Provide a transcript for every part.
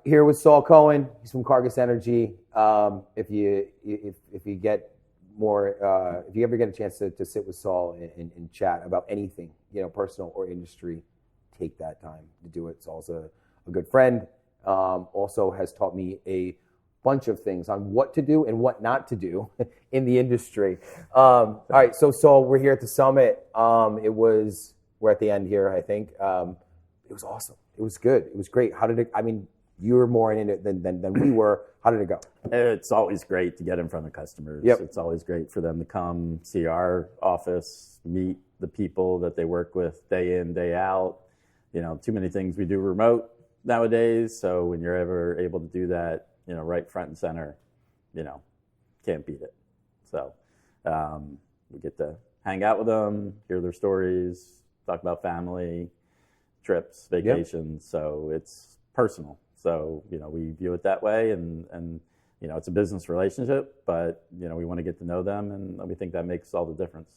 here with Saul Cohen. He's from Cargas Energy. If you get more, if you ever get a chance to sit with Saul and chat about anything, personal or industry, take that time to do it. Saul's a good friend. Also has taught me a bunch of things on what to do and what not to do in the industry. All right, so Saul, we're here at the summit. We're at the end here, I think. It was awesome. It was good. It was great. How did it? I mean, you were more in it than we were. How did it go? It's always great to get in front of customers. Yep. It's always great for them to come see our office, meet the people that they work with day in, day out. Too many things we do remote nowadays. So when you're ever able to do that, right front and center, can't beat it. So we get to hang out with them, hear their stories, talk about family, trips, vacations. Yep. So it's personal. So, we view it that way, and it's a business relationship, but, we want to get to know them, and we think that makes all the difference.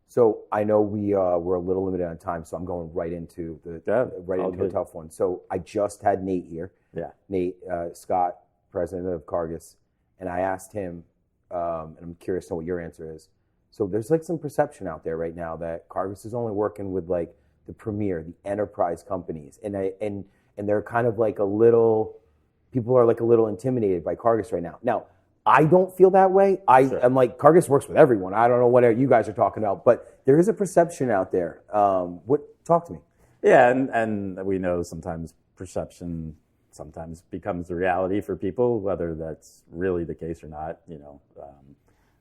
So I know we're a little limited on time, so I'm going right into a tough one. So I just had Nate here. Yeah. Nate Scott, president of Cargas, and I asked him, and I'm curious to know what your answer is. So there's some perception out there right now that Cargas is only working with the premier, the enterprise companies, and they're kind of people are a little intimidated by Cargas right now. Now, I don't feel that way. I'm Cargas works with everyone. I don't know what you guys are talking about, but there is a perception out there. Talk to me. Yeah, and we know sometimes perception sometimes becomes the reality for people, whether that's really the case or not.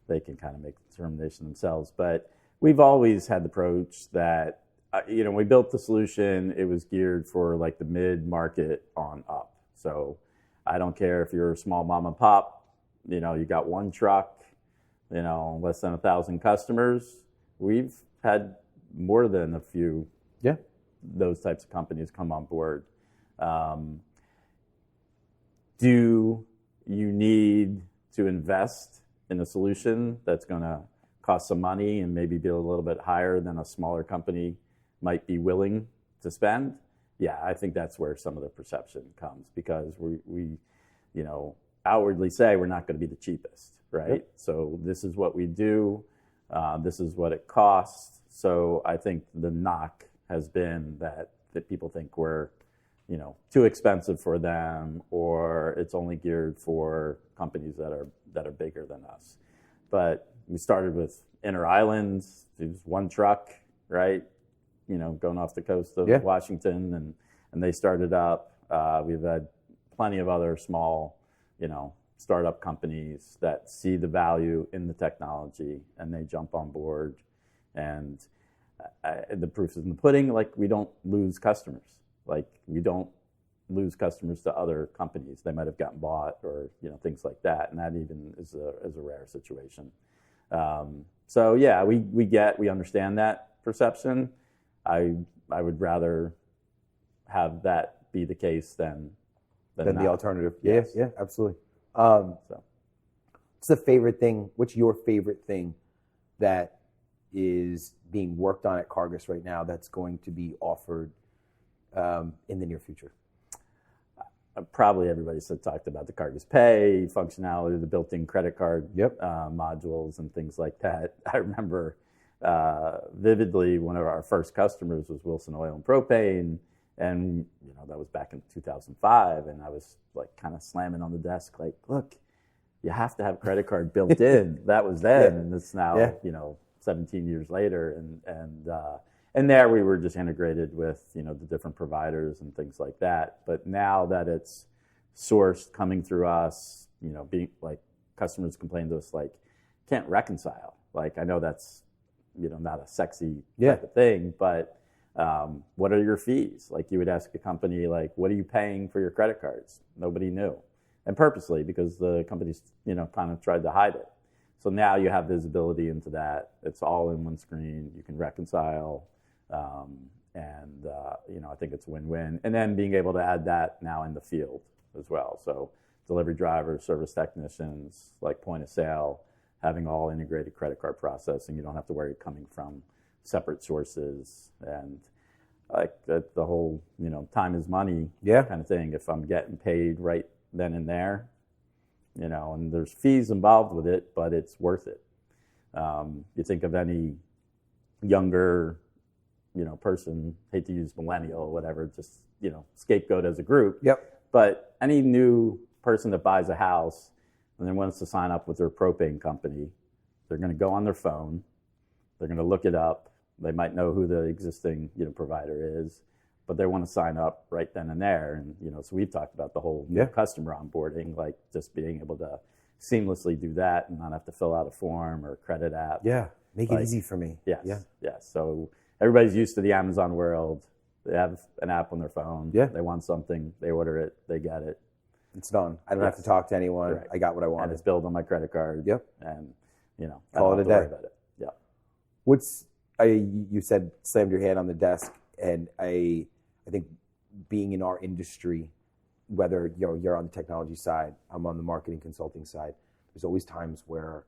They can kind of make the determination themselves. But we've always had the approach that, we built the solution, it was geared for the mid-market on up. So I don't care if you're a small mom and pop, you got one truck, less than 1,000 customers. We've had more than a few those types of companies come on board. Do you need to invest in a solution that's going to cost some money and maybe be a little bit higher than a smaller company might be willing to spend? Yeah, I think that's where some of the perception comes, because we outwardly say we're not going to be the cheapest, right? Yep. So this is what we do. This is what it costs. So I think the knock has been that people think we're too expensive for them, or it's only geared for companies that are bigger than us. But we started with inter-islands. It was one truck, right? Going off the coast of Washington, and they started up. We've had plenty of other small, startup companies that see the value in the technology, and they jump on board. And the proof is in the pudding. We don't lose customers. We don't lose customers to other companies. They might have gotten bought or things like that, and that even is a rare situation. So yeah, we understand that perception. I would rather have that be the case than the alternative. Yes. Yeah, absolutely. What's the favorite thing? What's your favorite thing that is being worked on at Cargas right now that's going to be offered in the near future? Probably everybody's talked about the Cargas Pay functionality, the built-in credit card modules and things like that. I remember vividly, one of our first customers was Wilson Oil and Propane, and that was back in 2005, and I was kind of slamming on the desk, look, you have to have credit card built in. That was then, and it's now 17 years later, and there we were just integrated with the different providers and things like that. But now that it's sourced coming through us, being customers complain to us can't reconcile. I know that's not a sexy type of thing, but what are your fees? You would ask a company what are you paying for your credit cards? Nobody knew, and purposely, because the companies kind of tried to hide it. So now you have visibility into that. It's all in one screen. You can reconcile. I think it's win-win. And then being able to add that now in the field as well. So delivery drivers, service technicians, point of sale, having all integrated credit card processing. You don't have to worry coming from separate sources. And like the whole, time is money Yeah. kind of thing. If I'm getting paid right then and there, and there's fees involved with it, but it's worth it. You think of any younger, person, hate to use millennial or whatever, just, scapegoat as a group. Yep. But any new person that buys a house and then wants to sign up with their propane company, they're going to go on their phone. They're going to look it up. They might know who the existing, provider is, but they want to sign up right then and there. And, so we've talked about the whole new customer onboarding, like just being able to seamlessly do that and not have to fill out a form or a credit app. Yeah. Make it easy for me. Yes. Yeah. Yeah. So everybody's used to the Amazon world. They have an app on their phone. Yeah. They want something. They order it. They get it. It's done. I don't have to talk to anyone. Right. I got what I And wanted. it's billed on my credit card. Yep. And, Call it a day. worry about it. Yeah. You said slammed your hand on the desk, and I think being in our industry, whether you're on the technology side, I'm on the marketing consulting side, there's always times where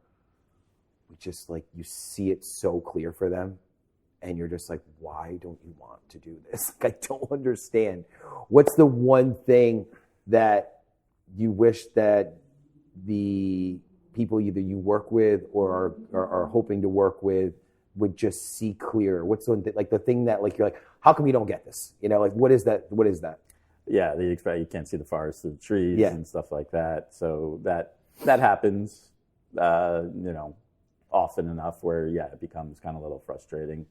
we just you see it so clear for them, and you're just like, why don't you want to do this? I don't understand. What's the one thing that you wish that the people either you work with or are hoping to work with would just see clear? What's the thing that you're like, how come you don't get this? What is that? What is that? Yeah, you can't see the forest through the trees and stuff like that. So that happens, often enough where it becomes kind of a little frustrating.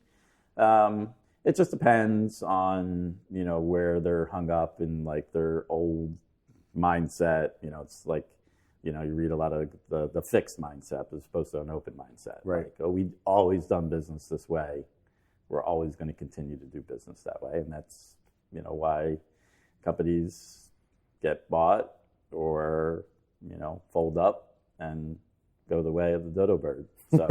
It just depends on where they're hung up in their old mindset. It's like you read a lot of the fixed mindset as opposed to an open mindset. Right. We've always done business this way. We're always going to continue to do business that way, and that's why companies get bought or fold up and go the way of the dodo bird. So.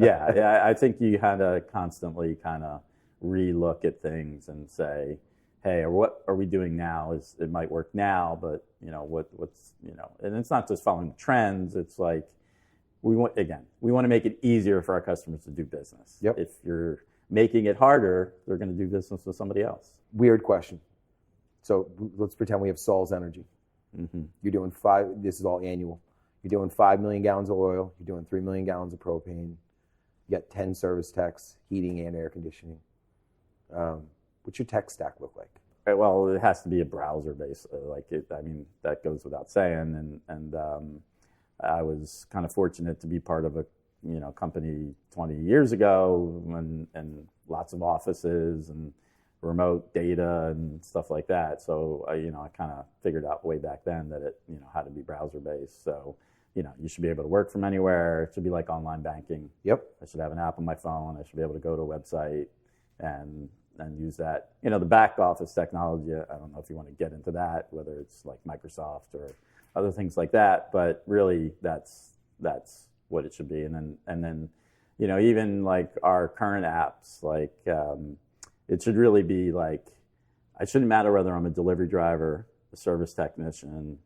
I think you had to constantly kind of relook at things and say, hey, what are we doing now? It might work now, but what's and it's not just following the trends. It's like we want to make it easier for our customers to do business. Yep. If If you're making it harder, they're going to do business with somebody else. Weird question. So let's pretend we have Saul's Energy. Mm-hmm. You're doing this is all annual. You're doing 5 million gallons of oil. You're doing 3 million gallons of propane. You got 10 service techs, heating and air conditioning. What's your tech stack look like? Well, it has to be a browser based. That goes without saying. And I was kind of fortunate to be part of a company 20 years ago, and lots of offices and remote data and stuff like that. So I kind of figured out way back then that it had to be browser based. So you should be able to work from anywhere. It should be like online banking. Yep. I should have an app on my phone. I should be able to go to a website and use that. The back office technology, I don't know if you want to get into that, whether it's like Microsoft or other things like that, but really that's what it should be. And then even like our current apps, it should really be it shouldn't matter whether I'm a delivery driver, a service technician,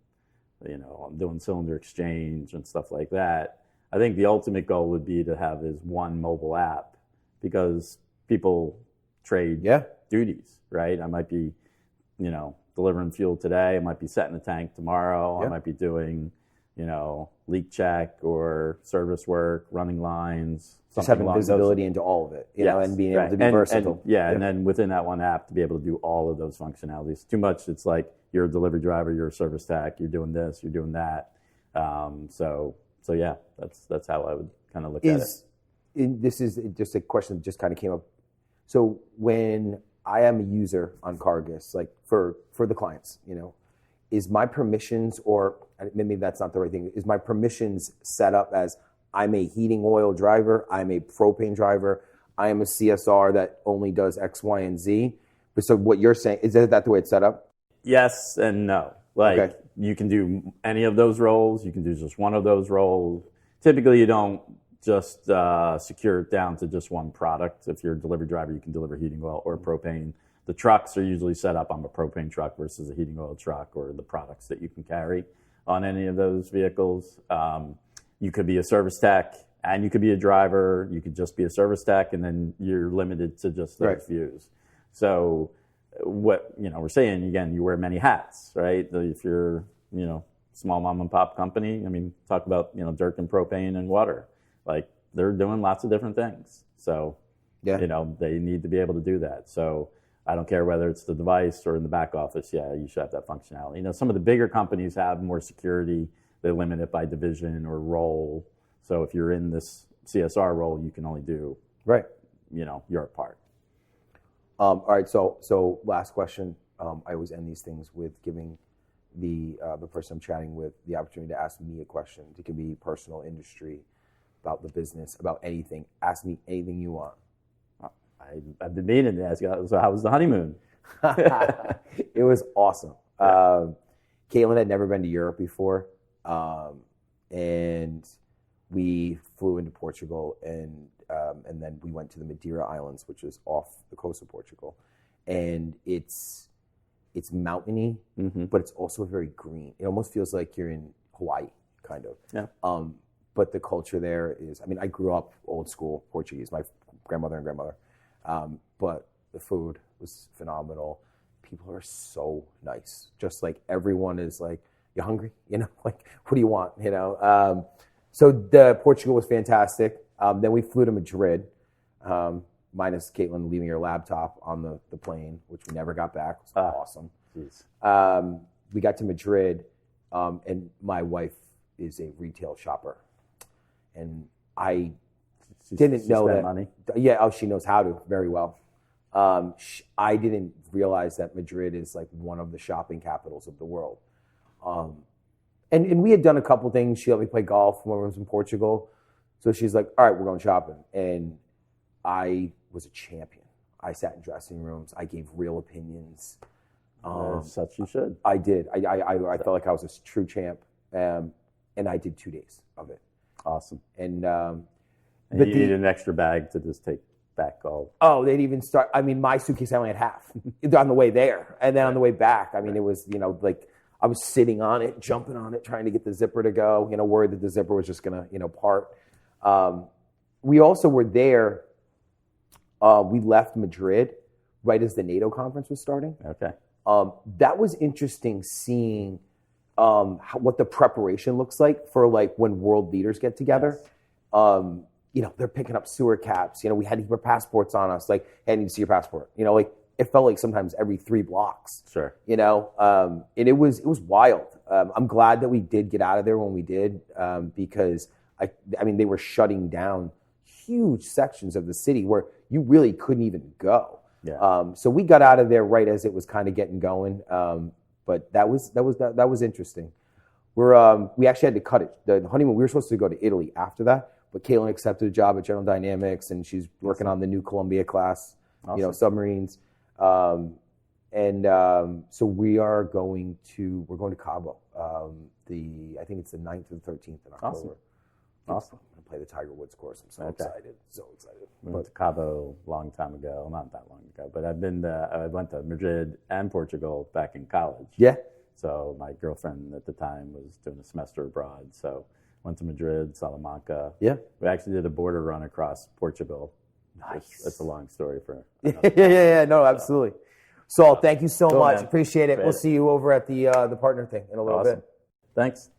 I'm doing cylinder exchange and stuff like that. I think the ultimate goal would be to have is one mobile app, because people trade duties, right? I might be, delivering fuel today. I might be setting a tank tomorrow. I might be doing, leak check or service work, running lines. Just having visibility into all of it, and being able to be versatile. And then within that one app to be able to do all of those functionalities. Too much, it's like you're a delivery driver, you're a service tech, you're doing this, you're doing that. That's how I would kind of look at it. This is just a question that just kind of came up. So when I am a user on Cargas, for the clients, is my permissions, or maybe that's not the right thing, is my permissions set up as I'm a heating oil driver, I'm a propane driver, I am a CSR that only does X, Y, and Z? But so what you're saying, is that the way it's set up? Yes and no. You can do any of those roles. You can do just one of those roles. Typically, you don't just secure it down to just one product. If you're a delivery driver, you can deliver heating oil or propane. The trucks are usually set up on a propane truck versus a heating oil truck, or the products that you can carry on any of those vehicles. You could be a service tech And you could be a driver, you could just be a service tech, and then you're limited to just those Right. views. So what, we're saying, again, you wear many hats, right? If you're, small mom and pop company, talk about, dirt and propane and water. Like, they're doing lots of different things. So, Yeah. they need to be able to do that. So I don't care whether it's the device or in the back office. Yeah, you should have that functionality. Some of the bigger companies have more security. They limit it by division or role. So if you're in this CSR role, you can only do Right. Your part. All right. So last question. I always end these things with giving the person I'm chatting with the opportunity to ask me a question. It can be personal, industry, about the business, about anything. Ask me anything you want. I've been meaning to ask you, so how was the honeymoon? It was awesome. Caitlin had never been to Europe before, and we flew into Portugal, and then we went to the Madeira Islands, which is off the coast of Portugal, and it's mountainy, but it's also very green. It almost feels like you're in Hawaii, kind of. Yeah. But the culture there is, I grew up old school Portuguese, my grandmother and grandmother. But the food was phenomenal. People are so nice. Just like everyone is like, you hungry? Like, what do you want? So the Portugal was fantastic. Then we flew to Madrid, minus Caitlin leaving her laptop on the plane, which we never got back. It was awesome. Geez. We got to Madrid, and my wife is a retail shopper. And I didn't know that. Money. Yeah, she knows how to very well. I didn't realize that Madrid is like one of the shopping capitals of the world. And we had done a couple things. She let me play golf when I was in Portugal. So she's like, all right, we're going shopping. And I was a champion. I sat in dressing rooms. I gave real opinions. Such you should. I did. I felt like I was a true champ. And I did 2 days of it. Awesome. And you needed an extra bag to just take back all. Oh, they'd even start. My suitcase I only had half on the way there, and then on the way back. It was like I was sitting on it, jumping on it, trying to get the zipper to go. Worried that the zipper was just gonna part. We also were there. We left Madrid right as the NATO conference was starting. Okay. That was interesting seeing what the preparation looks like for like when world leaders get together. Yes. They're picking up sewer caps. We had to keep our passports on us. Like, hey, I need to see your passport. Like it felt like sometimes every 3 blocks. Sure. And it was wild. I'm glad that we did get out of there when we did, because they were shutting down huge sections of the city where you really couldn't even go. Yeah. So we got out of there right as it was kind of getting going. But that was interesting. We actually had to cut it. The honeymoon, we were supposed to go to Italy after that, but Caitlin accepted a job at General Dynamics, and she's working on the new Columbia class, Awesome. Submarines. So we're going to Cabo. I think it's the 9th and 13th in October. Awesome. I'm going to play the Tiger Woods course. I'm so excited. So excited. We went to Cabo a long time ago. Not that long ago, but I went to Madrid and Portugal back in college. Yeah. So my girlfriend at the time was doing a semester abroad. So went to Madrid, Salamanca. Yeah. We actually did a border run across Portugal. Nice. That's a long story for Yeah. No, absolutely. Saul, thank you so much. Man. Appreciate it. Great. We'll see you over at the partner thing in a little bit. Thanks.